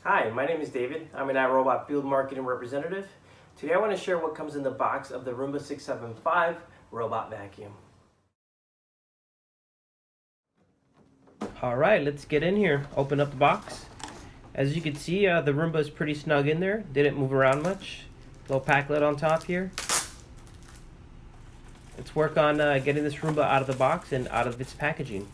Hi, my name is David. I'm an iRobot field marketing representative. Today I want to share what comes in the box of the Roomba 675 Robot Vacuum. Alright, let's get in here. Open up the box. As you can see, the Roomba is pretty snug in there. Didn't move around much. Little pack lid on top here. Let's work on getting this Roomba out of the box and out of its packaging.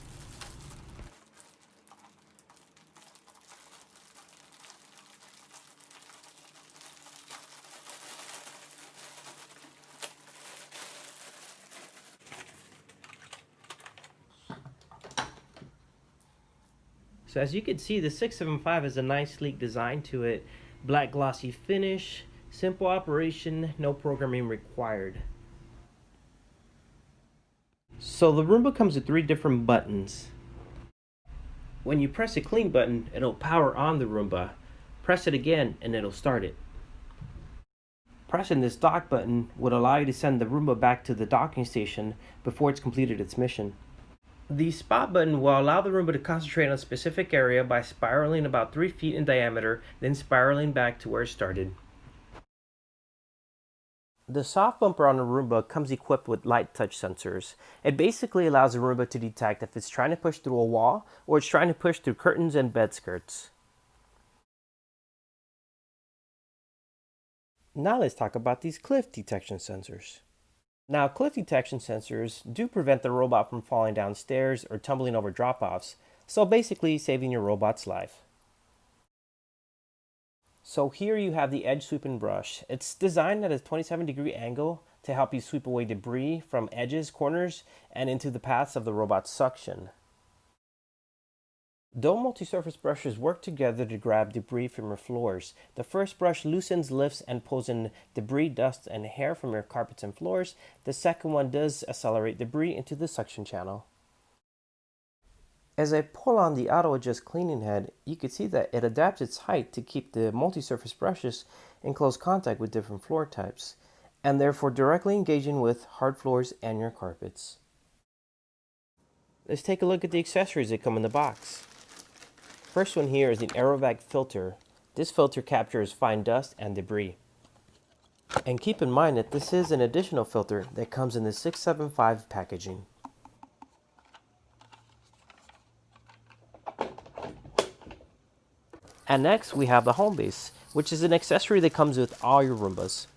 So as you can see, the 675 has a nice sleek design to it. Black glossy finish, simple operation, no programming required. So the Roomba comes with 3 different buttons. When you press the clean button, it'll power on the Roomba. Press it again and it'll start it. Pressing this dock button would allow you to send the Roomba back to the docking station before it's completed its mission. The spot button will allow the Roomba to concentrate on a specific area by spiraling about 3 feet in diameter, then spiraling back to where it started. The soft bumper on the Roomba comes equipped with light touch sensors. It basically allows the Roomba to detect if it's trying to push through a wall or it's trying to push through curtains and bed skirts. Now let's talk about these cliff detection sensors. Now, cliff detection sensors do prevent the robot from falling down stairs or tumbling over drop-offs, so basically saving your robot's life. So here you have the edge sweeping brush. It's designed at a 27-degree angle to help you sweep away debris from edges, corners, and into the paths of the robot's suction. Though multi-surface brushes work together to grab debris from your floors, the first brush loosens, lifts, and pulls in debris, dust, and hair from your carpets and floors. The second one does accelerate debris into the suction channel. As I pull on the auto-adjust cleaning head, you can see that it adapts its height to keep the multi-surface brushes in close contact with different floor types, and therefore directly engaging with hard floors and your carpets. Let's take a look at the accessories that come in the box. First one here is an AeroVac filter. This filter captures fine dust and debris. And keep in mind that this is an additional filter that comes in the 675 packaging. And next we have the home base, which is an accessory that comes with all your Roombas.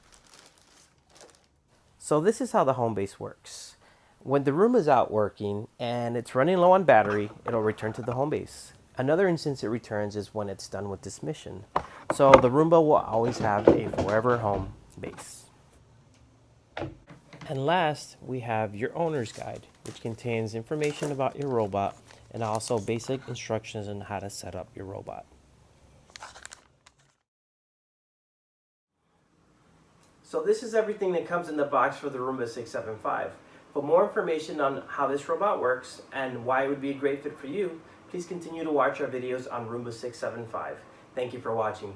So this is how the home base works. When the Roomba is out working and it's running low on battery, it'll return to the home base. Another instance it returns is when it's done with this mission. So the Roomba will always have a forever home base. And last, we have your owner's guide, which contains information about your robot and also basic instructions on how to set up your robot. So this is everything that comes in the box for the Roomba 675. For more information on how this robot works and why it would be a great fit for you, please continue to watch our videos on Roomba 675. Thank you for watching.